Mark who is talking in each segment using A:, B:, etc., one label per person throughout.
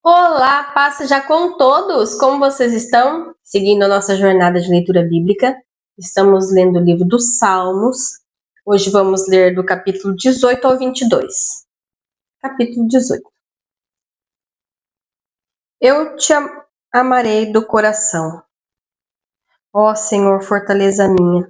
A: Olá, passa já com todos! Como vocês estão? Seguindo a nossa jornada de leitura bíblica, estamos lendo o livro dos Salmos. Hoje vamos ler do capítulo 18 ao 22. Capítulo 18. Eu te amarei do coração, ó Senhor, fortaleza minha.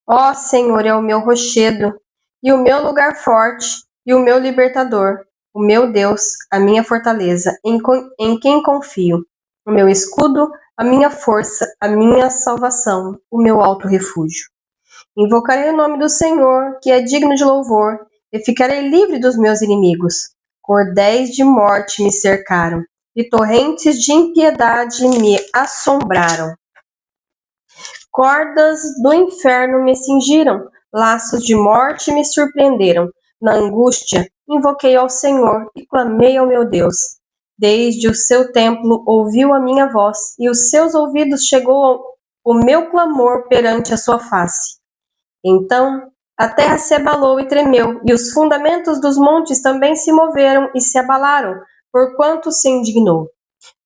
A: Ó Senhor, é o meu rochedo, e o meu lugar forte, e o meu libertador, o meu Deus, a minha fortaleza, em quem confio, o meu escudo, a minha força, a minha salvação, o meu alto refúgio. Invocarei o nome do Senhor, que é digno de louvor, e ficarei livre dos meus inimigos. Cordéis de morte me cercaram, e torrentes de impiedade me assombraram. Cordas do inferno me cingiram, laços de morte me surpreenderam. Na angústia, invoquei ao Senhor e clamei ao meu Deus. Desde o seu templo ouviu a minha voz, e os seus ouvidos chegou o meu clamor perante a sua face. Então a terra se abalou e tremeu, e os fundamentos dos montes também se moveram e se abalaram, porquanto se indignou.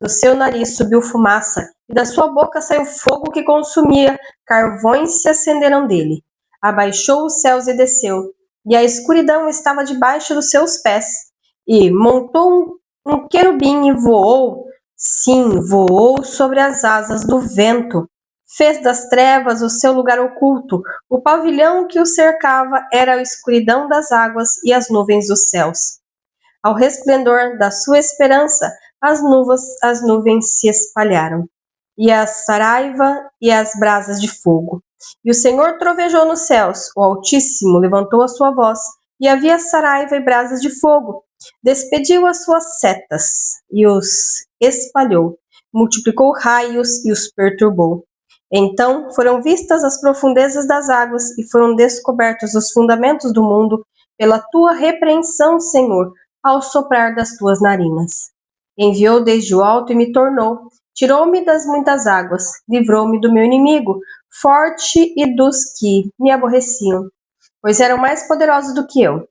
A: Do seu nariz subiu fumaça, e da sua boca saiu fogo que consumia, carvões se acenderam dele. Abaixou os céus e desceu, e a escuridão estava debaixo dos seus pés. E montou um querubim e voou, sim, voou sobre as asas do vento. Fez das trevas o seu lugar oculto, o pavilhão que o cercava era a escuridão das águas e as nuvens dos céus. Ao resplendor da sua esperança, as nuvens se espalharam, e a saraiva e as brasas de fogo. E o Senhor trovejou nos céus, o Altíssimo levantou a sua voz, e havia saraiva e brasas de fogo. Despediu as suas setas, e os espalhou, multiplicou raios e os perturbou. Então foram vistas as profundezas das águas, e foram descobertos os fundamentos do mundo, pela tua repreensão, Senhor, ao soprar das tuas narinas. Enviou desde o alto e me tornou, tirou-me das muitas águas, livrou-me do meu inimigo, forte e dos que me aborreciam, pois eram mais poderosos do que eu.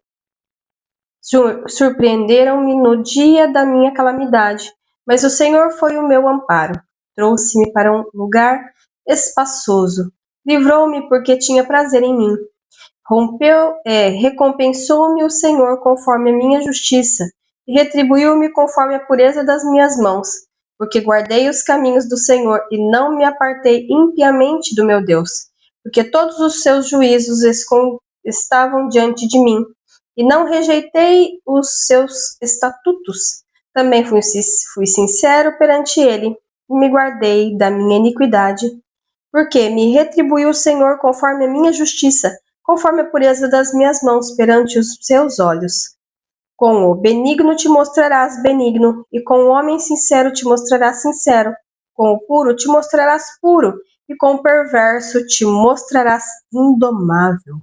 A: Surpreenderam-me no dia da minha calamidade, mas o Senhor foi o meu amparo. Trouxe-me para um lugar espaçoso, livrou-me porque tinha prazer em mim. Recompensou-me o Senhor conforme a minha justiça, e retribuiu-me conforme a pureza das minhas mãos, porque guardei os caminhos do Senhor e não me apartei impiamente do meu Deus, porque todos os seus juízos estavam diante de mim, e não rejeitei os seus estatutos. Também fui sincero perante ele, e me guardei da minha iniquidade, porque me retribuiu o Senhor conforme a minha justiça, conforme a pureza das minhas mãos perante os seus olhos. Com o benigno te mostrarás benigno, e com o homem sincero te mostrarás sincero. Com o puro te mostrarás puro, e com o perverso te mostrarás indomável.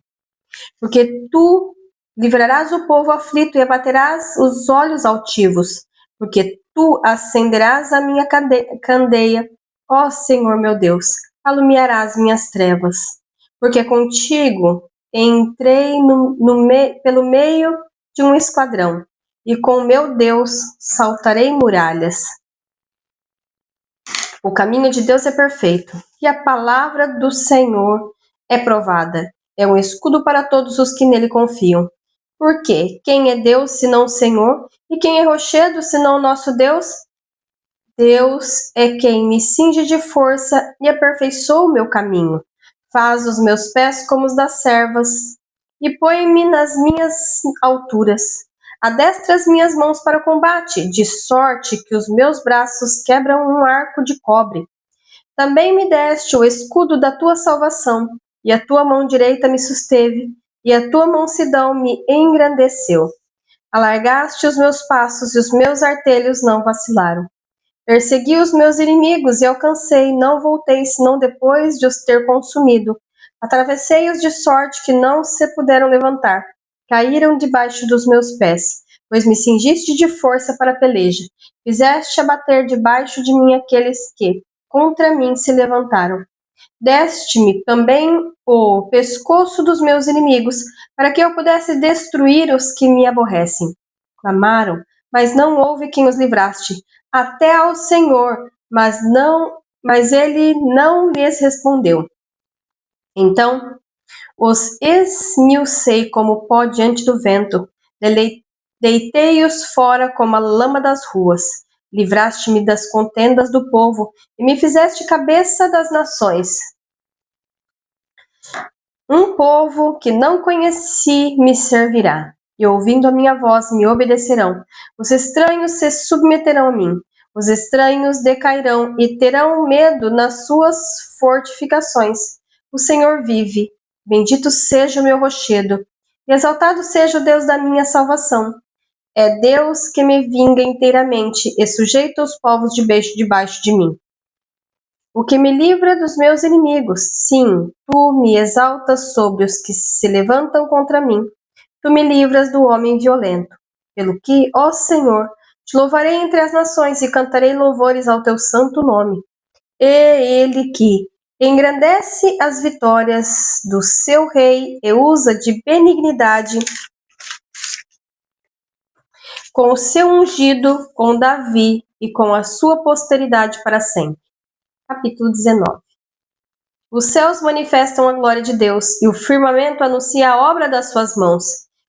A: Porque tu livrarás o povo aflito e abaterás os olhos altivos, porque tu acenderás a minha candeia, ó Senhor meu Deus, alumiarás minhas trevas. Porque contigo entrei pelo meio de um esquadrão, e com meu Deus saltarei muralhas. O caminho de Deus é perfeito, e a palavra do Senhor é provada. É um escudo para todos os que nele confiam. Porque quem é Deus senão o Senhor? E quem é rochedo senão o nosso Deus? Deus é quem me cinge de força e aperfeiçoa o meu caminho. Faz os meus pés como os das servas, e põe-me nas minhas alturas. Adestra as minhas mãos para o combate, de sorte que os meus braços quebram um arco de cobre. Também me deste o escudo da tua salvação, e a tua mão direita me susteve, e a tua mansidão me engrandeceu. Alargaste os meus passos, e os meus artelhos não vacilaram. Persegui os meus inimigos e alcancei, não voltei senão depois de os ter consumido. Atravessei-os de sorte que não se puderam levantar. Caíram debaixo dos meus pés, pois me cingiste de força para a peleja. Fizeste abater debaixo de mim aqueles que contra mim se levantaram. Deste-me também o pescoço dos meus inimigos, para que eu pudesse destruir os que me aborrecem. Clamaram, mas não houve quem os livraste. Até ao Senhor, mas ele não lhes respondeu. Então os esmiucei como pó diante do vento, deitei-os fora como a lama das ruas. Livraste-me das contendas do povo e me fizeste cabeça das nações. Um povo que não conheci me servirá, e ouvindo a minha voz me obedecerão. Os estranhos se submeterão a mim. Os estranhos decairão e terão medo nas suas fortificações. O Senhor vive. Bendito seja o meu rochedo, e exaltado seja o Deus da minha salvação. É Deus que me vinga inteiramente e sujeita os povos debaixo de mim. O que me livra dos meus inimigos, sim, tu me exaltas sobre os que se levantam contra mim. Tu me livras do homem violento. Pelo que, ó Senhor, te louvarei entre as nações e cantarei louvores ao teu santo nome. Ele que engrandece as vitórias do seu rei e usa de benignidade com o seu ungido, com Davi e com a sua posteridade para sempre. Capítulo 19. Os céus manifestam a glória de Deus e o firmamento anuncia a obra das suas mãos.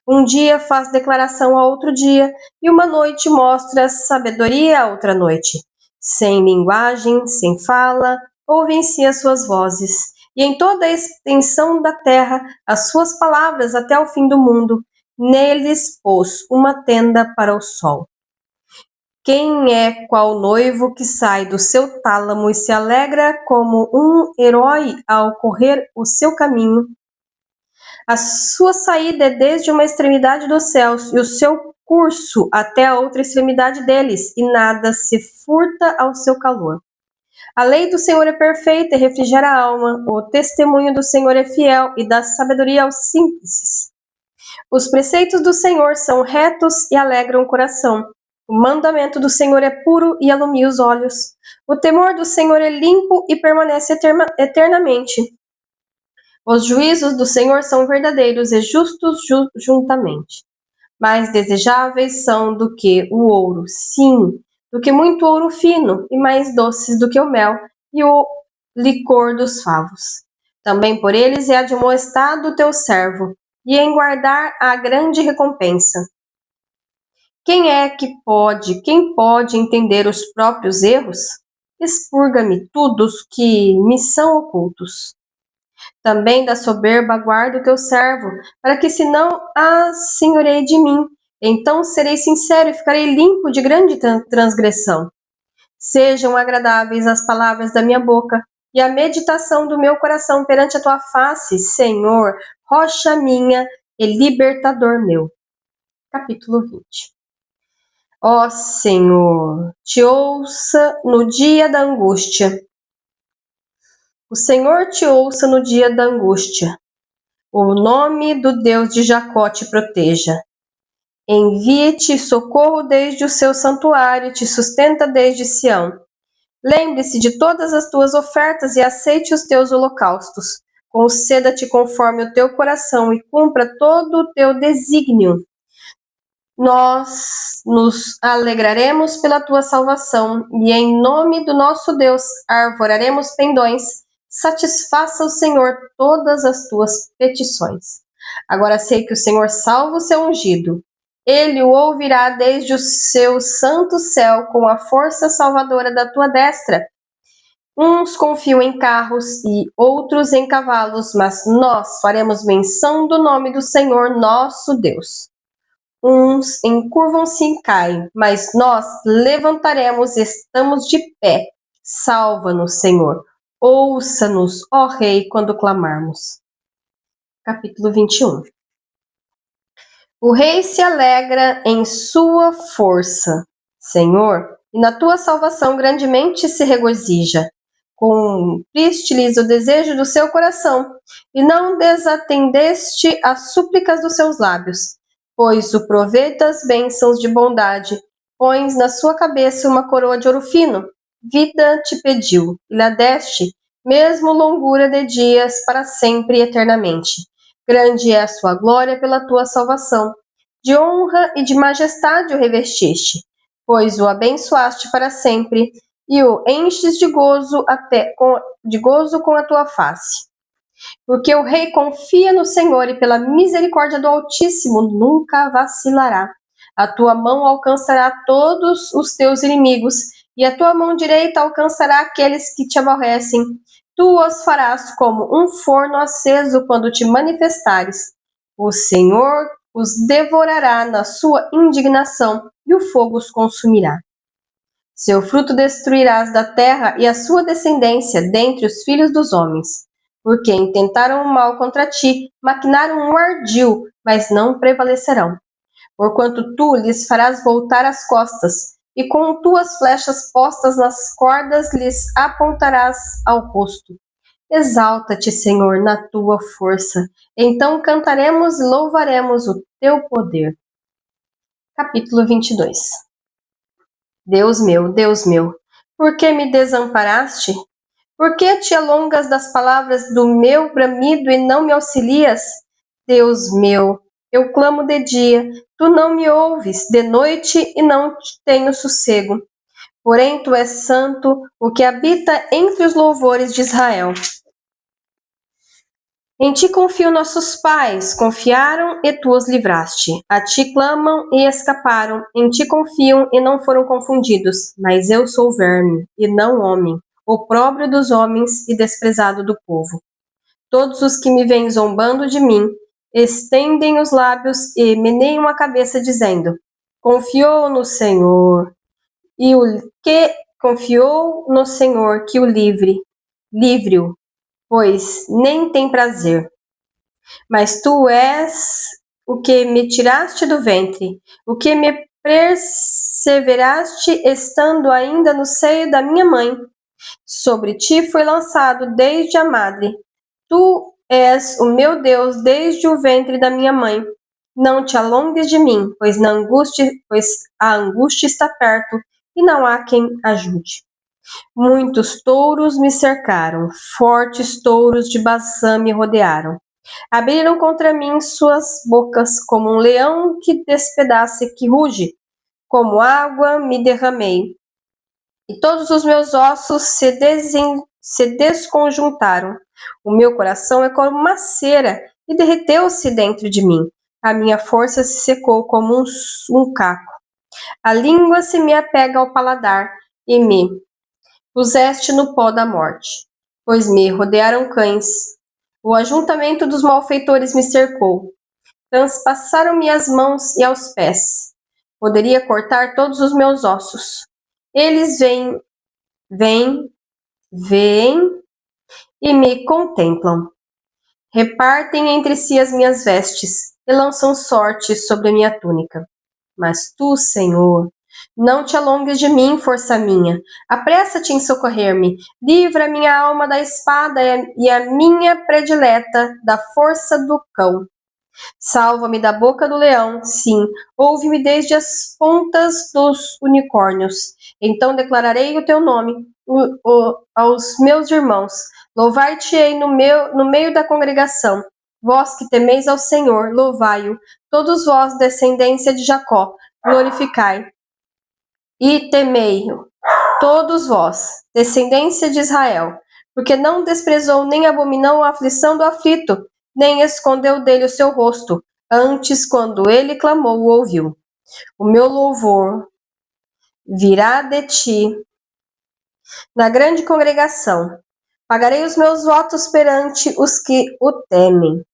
A: Um dia faz declaração a outro dia e uma noite mostra sabedoria a outra noite. Sem linguagem, sem fala, ouvem-se as suas vozes, e em toda a extensão da terra as suas palavras até o fim do mundo. Neles pôs uma tenda para o sol. Quem é qual noivo que sai do seu tálamo e se alegra como um herói ao correr o seu caminho? A sua saída é desde uma extremidade dos céus e o seu curso até a outra extremidade deles, e nada se furta ao seu calor. A lei do Senhor é perfeita e refrigera a alma. O testemunho do Senhor é fiel e dá sabedoria aos simples. Os preceitos do Senhor são retos e alegram o coração. O mandamento do Senhor é puro e alumia os olhos. O temor do Senhor é limpo e permanece eternamente. Os juízos do Senhor são verdadeiros e justos juntamente. Mais desejáveis são do que o ouro, sim, do que muito ouro fino, e mais doces do que o mel e o licor dos favos. Também por eles é admoestado o teu servo, e em guardar a grande recompensa. Quem pode entender os próprios erros? Expurga-me tudo os que me são ocultos. Também da soberba guarda o teu servo, para que se não assenhoreie de mim. Então serei sincero e ficarei limpo de grande transgressão. Sejam agradáveis as palavras da minha boca e a meditação do meu coração perante a tua face, Senhor, rocha minha e libertador meu. Capítulo 20. Ó Senhor, te ouça no dia da angústia. O Senhor te ouça no dia da angústia. O nome do Deus de Jacó te proteja. Envie-te socorro desde o seu santuário e te sustenta desde Sião. Lembre-se de todas as tuas ofertas e aceite os teus holocaustos. Conceda-te conforme o teu coração e cumpra todo o teu desígnio. Nós nos alegraremos pela tua salvação e em nome do nosso Deus arvoraremos pendões. Satisfaça o Senhor todas as tuas petições. Agora sei que o Senhor salva o seu ungido. Ele o ouvirá desde o seu santo céu com a força salvadora da tua destra. Uns confiam em carros e outros em cavalos, mas nós faremos menção do nome do Senhor nosso Deus. Uns encurvam-se e caem, mas nós levantaremos e estamos de pé. Salva-nos, Senhor. Ouça-nos, ó Rei, quando clamarmos. Capítulo 21. O rei se alegra em sua força, Senhor, e na tua salvação grandemente se regozija. Cumpriste-lhes o desejo do seu coração, e não desatendeste as súplicas dos seus lábios, pois o proveito das bênçãos de bondade, pões na sua cabeça uma coroa de ouro fino. Vida te pediu, e lhe deste, mesmo longura de dias, para sempre e eternamente. Grande é a sua glória pela tua salvação. de honra e de majestade o revestiste, pois o abençoaste para sempre e o enches de gozo com a tua face. Porque o rei confia no Senhor e pela misericórdia do Altíssimo nunca vacilará. A tua mão alcançará todos os teus inimigos e a tua mão direita alcançará aqueles que te aborrecem. Tu os farás como um forno aceso quando te manifestares. O Senhor os devorará na sua indignação e o fogo os consumirá. Seu fruto destruirás da terra e a sua descendência dentre os filhos dos homens. Porque intentaram o mal contra ti, maquinaram um ardil, mas não prevalecerão. Porquanto tu lhes farás voltar as costas, e com tuas flechas postas nas cordas lhes apontarás ao rosto. Exalta-te, Senhor, na tua força. Então cantaremos e louvaremos o teu poder. Capítulo 22. Deus meu, por que me desamparaste? Por que te alongas das palavras do meu bramido e não me auxilias? Deus meu, eu clamo de dia, tu não me ouves, de noite e não tenho sossego. Porém, tu és santo, o que habita entre os louvores de Israel. Em ti confiam nossos pais, confiaram e tu os livraste. A ti clamam e escaparam, em ti confiam e não foram confundidos. Mas eu sou verme e não homem, opróbrio dos homens e desprezado do povo. Todos os que me vêm zombando de mim, estendem os lábios e meneiam a cabeça dizendo: confiou no Senhor, e o que confiou no Senhor que o livre-o, pois nem tem prazer. Mas tu és o que me tiraste do ventre, o que me perseveraste estando ainda no seio da minha mãe. Sobre ti foi lançado desde a madre. Tu és o meu Deus desde o ventre da minha mãe. Não te alongues de mim, pois a angústia está perto e não há quem ajude. Muitos touros me cercaram, fortes touros de Bazã me rodearam. Abriram contra mim suas bocas como um leão que despedaça e que ruge. Como água me derramei, e todos os meus ossos se desconjuntaram. O meu coração é como uma cera e derreteu-se dentro de mim. A minha força se secou como um caco. A língua se me apega ao paladar e me puseste no pó da morte, pois me rodearam cães. O ajuntamento dos malfeitores me cercou. Transpassaram-me as mãos e aos pés. Poderia cortar todos os meus ossos. Eles vêm e me contemplam. Repartem entre si as minhas vestes e lançam sorte sobre a minha túnica. Mas tu, Senhor, não te alongues de mim, força minha. Apressa-te em socorrer-me. Livra minha alma da espada e a minha predileta da força do cão. Salva-me da boca do leão, sim, ouve-me desde as pontas dos unicórnios. Então declararei o teu nome aos meus irmãos. Louvar-te-ei no meio da congregação. Vós que temeis ao Senhor, louvai-o. Todos vós, descendência de Jacó, glorificai e temei-o. Todos vós, descendência de Israel, porque não desprezou nem abominou a aflição do aflito, nem escondeu dele o seu rosto. Antes, quando ele clamou, o ouviu. O meu louvor virá de ti na grande congregação. Pagarei os meus votos perante os que o temem.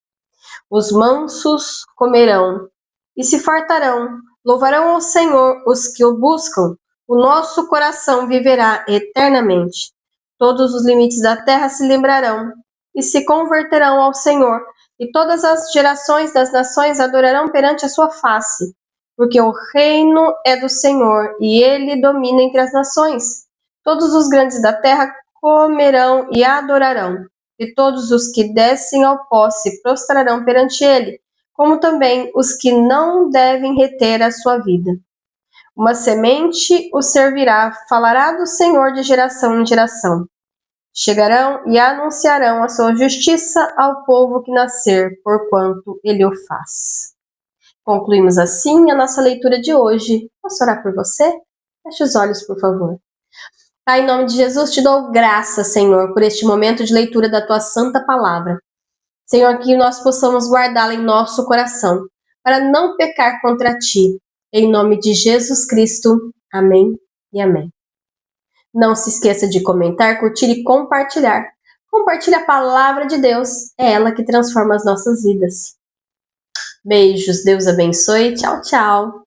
A: Os mansos comerão e se fartarão. Louvarão ao Senhor os que o buscam. O nosso coração viverá eternamente. Todos os limites da terra se lembrarão e se converterão ao Senhor, e todas as gerações das nações adorarão perante a sua face, porque o reino é do Senhor e ele domina entre as nações. Todos os grandes da terra comerão e adorarão, e todos os que descem ao pó se prostrarão perante ele, como também os que não devem reter a sua vida. Uma semente o servirá, falará do Senhor de geração em geração. Chegarão e anunciarão a sua justiça ao povo que nascer, porquanto ele o faz. Concluímos assim a nossa leitura de hoje. Posso orar por você? Feche os olhos, por favor. Pai, em nome de Jesus, te dou graças, Senhor, por este momento de leitura da tua santa palavra. Senhor, que nós possamos guardá-la em nosso coração, para não pecar contra ti. Em nome de Jesus Cristo. Amém e amém. Não se esqueça de comentar, curtir e compartilhar. Compartilhe a palavra de Deus, é ela que transforma as nossas vidas. Beijos, Deus abençoe, tchau, tchau.